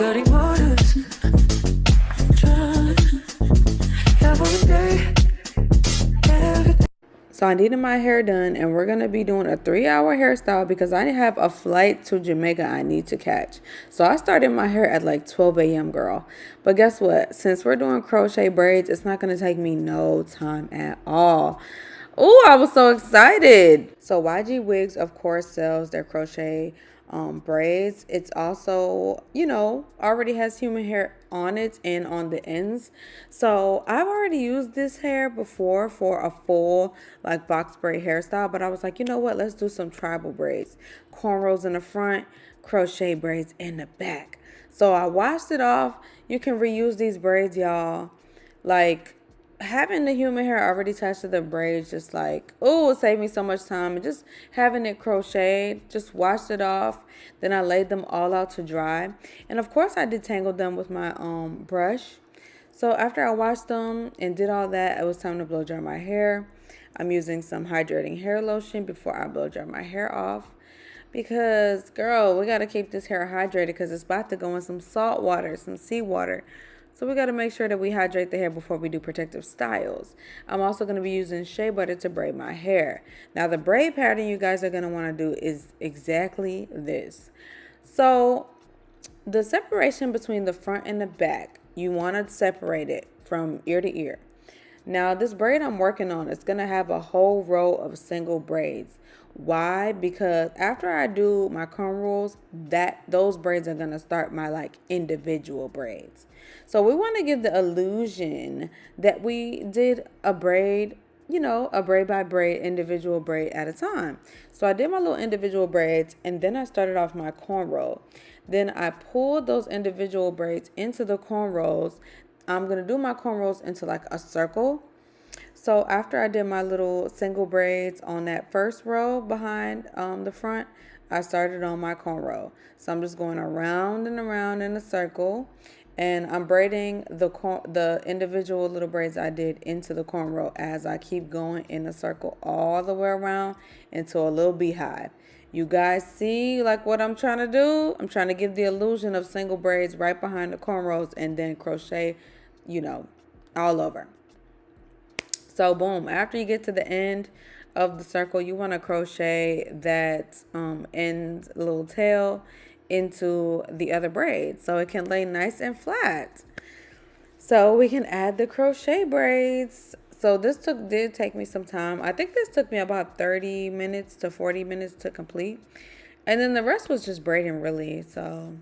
Cutting waters, trying every day, every day. So I needed my hair done, and we're gonna be doing a 3-hour hairstyle because I have a flight to Jamaica I need to catch. So I started my hair at like 12 a.m. girl. But guess what? Since we're doing crochet braids, it's not gonna take me no time at all. Oh, I was so excited. So ygwigs, of course, sells their crochet braids. It's also, already has human hair on it and on the ends. So I've already used this hair before for a full like box braid hairstyle, but I was like, you know what? Let's do some tribal braids. Cornrows in the front, crochet braids in the back. So I washed it off. You can reuse these braids, y'all. Like, having the human hair already attached to the braids, just like, oh, it saved me so much time. And just having it crocheted, just washed it off. Then I laid them all out to dry. And of course I detangled them with my brush. So after I washed them and did all that, it was time to blow dry my hair. I'm using some hydrating hair lotion before I blow dry my hair off. Because, girl, we got to keep this hair hydrated because it's about to go in some salt water, some seawater. So we got to make sure that we hydrate the hair before we do protective styles. I'm also going to be using shea butter to braid my hair. Now, the braid pattern you guys are going to want to do is exactly this. So the separation between the front and the back, you want to separate it from ear to ear. Now, this braid I'm working on is going to have a whole row of single braids. Why? Because after I do my cornrows, those braids are going to start my like individual braids. So we want to give the illusion that we did a braid, a braid by braid, individual braid at a time. So I did my little individual braids, and then I started off my cornrow. Then I pulled those individual braids into the cornrows. I'm going to do my cornrows into like a circle. So after I did my little single braids on that first row behind the front, I started on my cornrow. So I'm just going around and around in a circle, and I'm braiding the individual little braids I did into the cornrow as I keep going in a circle all the way around into a little beehive. You guys see like what I'm trying to do? I'm trying to give the illusion of single braids right behind the cornrows and then crochet, all over. So boom, after you get to the end of the circle, you want to crochet that end little tail into the other braid so it can lay nice and flat. So we can add the crochet braids. So this did take me some time. I think this took me about 30 minutes to 40 minutes to complete. And then the rest was just braiding really. So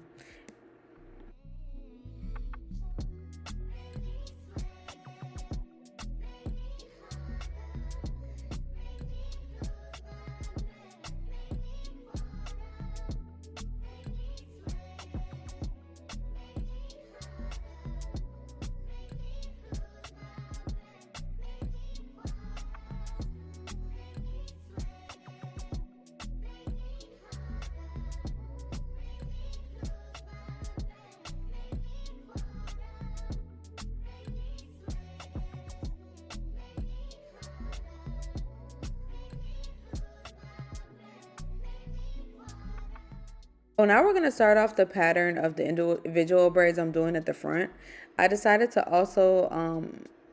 So now we're going to start off the pattern of the individual braids I'm doing at the front. I decided to also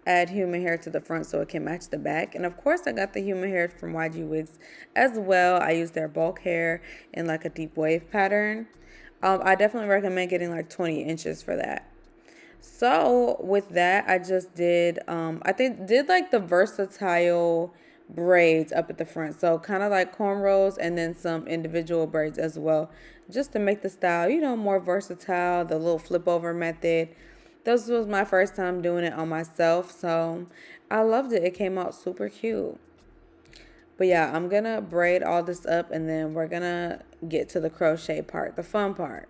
add human hair to the front so it can match the back. And of course I got the human hair from ygwigs as well. I used their bulk hair in like a deep wave pattern. I definitely recommend getting like 20 inches for that. So with that, I just did, did like the versatile braids up at the front. So kind of like cornrows and then some individual braids as well, just to make the style, more versatile, the little flip over method. This was my first time doing it on myself, so I loved it. It came out super cute. But yeah, I'm going to braid all this up and then we're going to get to the crochet part, the fun part.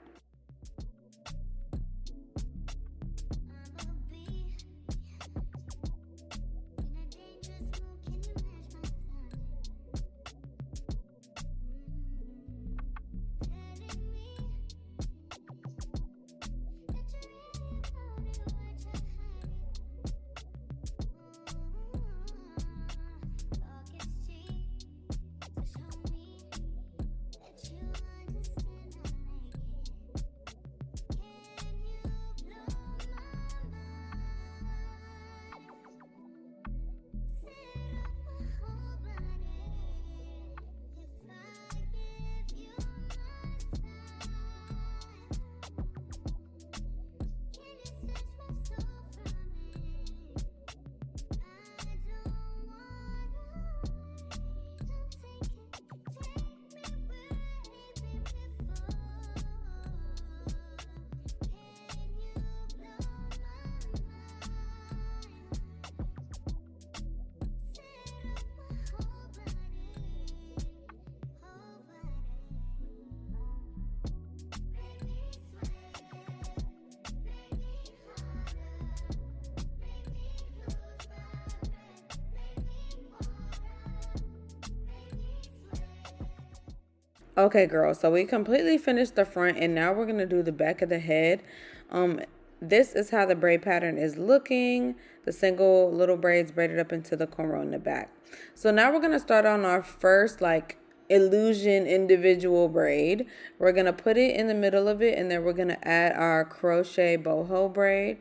Okay, girl, so we completely finished the front and now we're going to do the back of the head. Um, this is how the braid pattern is looking. The single little braids braided up into the cornrow in the back. So now we're going to start on our first like illusion individual braid. We're going to put it in the middle of it and then we're going to add our crochet boho braid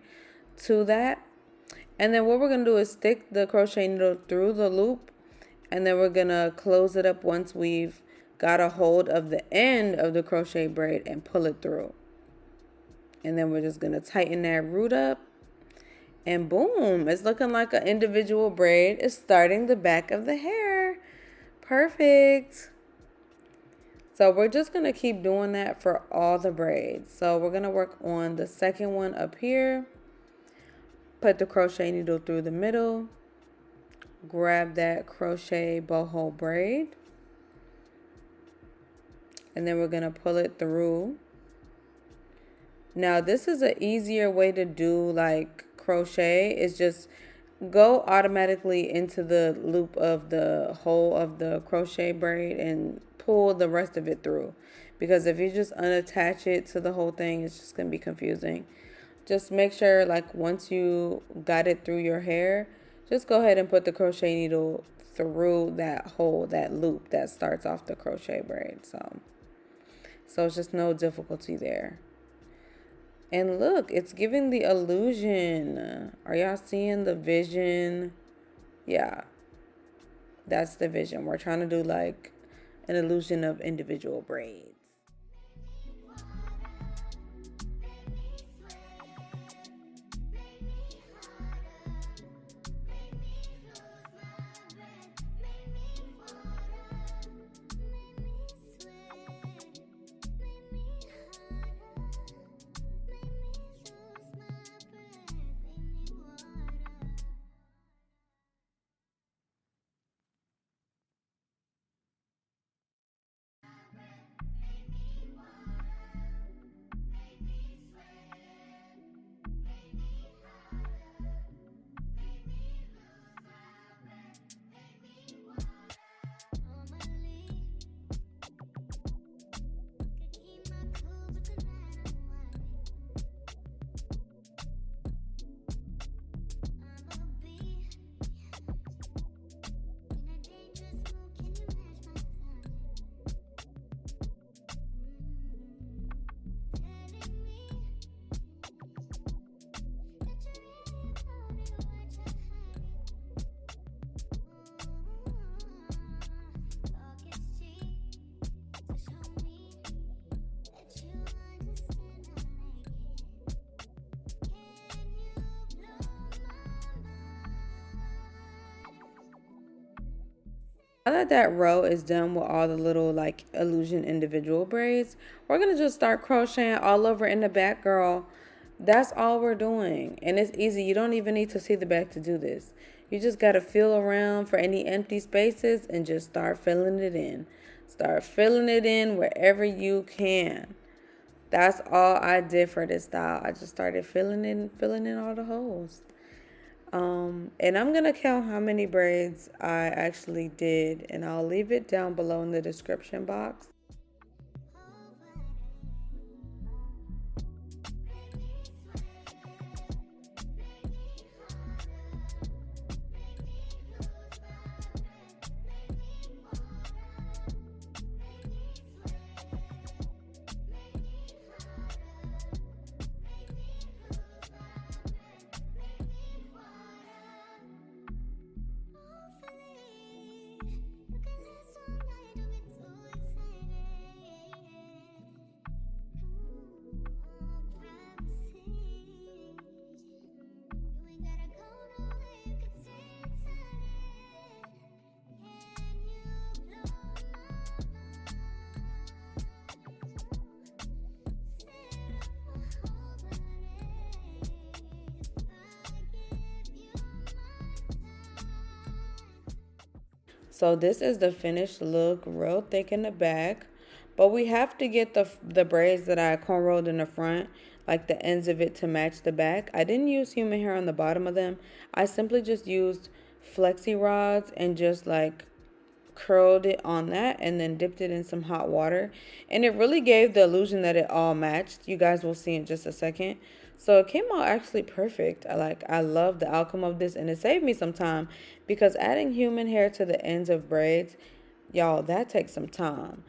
to that. And then what we're going to do is stick the crochet needle through the loop and then we're going to close it up once we've got a hold of the end of the crochet braid and pull it through. And then we're just going to tighten that root up. And boom, it's looking like an individual braid. It's starting the back of the hair. Perfect. So we're just going to keep doing that for all the braids. So we're going to work on the second one up here. Put the crochet needle through the middle. Grab that crochet boho braid. And then we're going to pull it through. Now this is an easier way to do like crochet. It's just go automatically into the loop of the hole of the crochet braid and pull the rest of it through. Because if you just unattach it to the whole thing, it's just going to be confusing. Just make sure like once you got it through your hair, just go ahead and put the crochet needle through that hole, that loop that starts off the crochet braid. So it's just no difficulty there. And look, it's giving the illusion. Are y'all seeing the vision? Yeah, that's the vision. We're trying to do like an illusion of individual braids. Now that that row is done with all the little like illusion individual braids, we're going to just start crocheting all over in the back, girl. That's all we're doing. And it's easy. You don't even need to see the back to do this. You just got to feel around for any empty spaces and just start filling it in. Start filling it in wherever you can. That's all I did for this style. I just started filling in all the holes. And I'm going to count how many braids I actually did, and I'll leave it down below in the description box. So this is the finished look, real thick in the back. But we have to get the braids that I cornrowed in the front, like the ends of it to match the back. I didn't use human hair on the bottom of them. I simply just used flexi rods and just like curled it on that and then dipped it in some hot water, and it really gave the illusion that it all matched. You guys will see in just a second. So it came out actually perfect. I love the outcome of this, and it saved me some time because adding human hair to the ends of braids, y'all, that takes some time.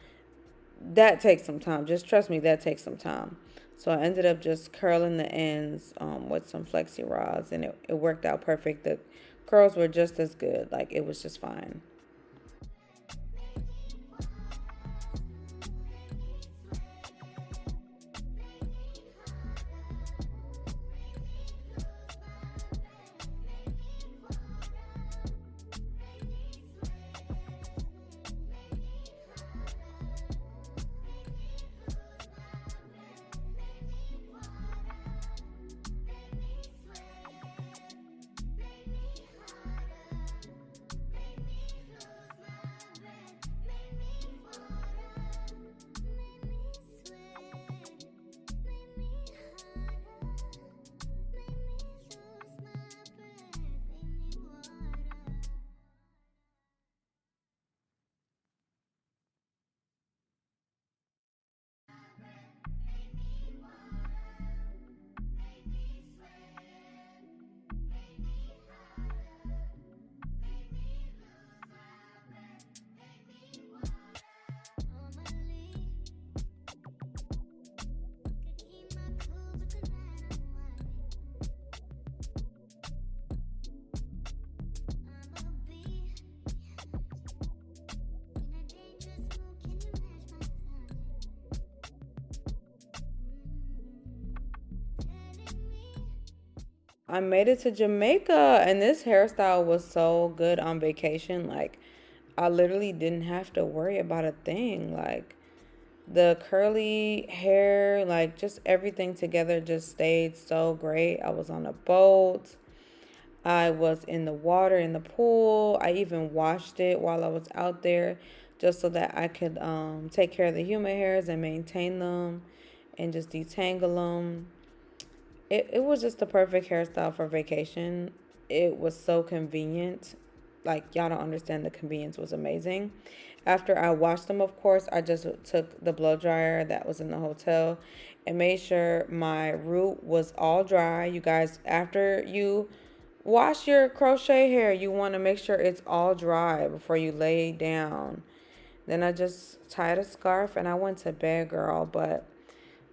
That takes some time. Just trust me, that takes some time. So I ended up just curling the ends with some flexi rods, and it worked out perfect. The curls were just as good. Like, it was just fine. I made it to Jamaica, and this hairstyle was so good on vacation. Like, I literally didn't have to worry about a thing. Like, the curly hair, like, just everything together just stayed so great. I was on a boat. I was in the water in the pool. I even washed it while I was out there just so that I could take care of the human hairs and maintain them and just detangle them. It was just the perfect hairstyle for vacation. It was so convenient. Like, y'all don't understand, the convenience was amazing. After I washed them, of course, I just took the blow dryer that was in the hotel and made sure my root was all dry. You guys, after you wash your crochet hair, you want to make sure it's all dry before you lay down. Then I just tied a scarf and I went to bed, girl. But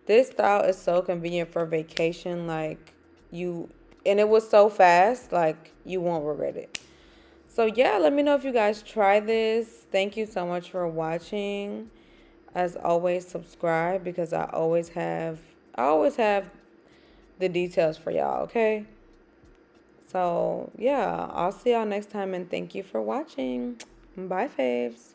this style is so convenient for vacation. Like, you, and it was so fast, like, you won't regret it. So yeah, let me know if you guys try this. Thank you so much for watching. As always, subscribe because I always have the details for y'all, okay? So yeah, I'll see y'all next time, and thank you for watching. Bye, faves.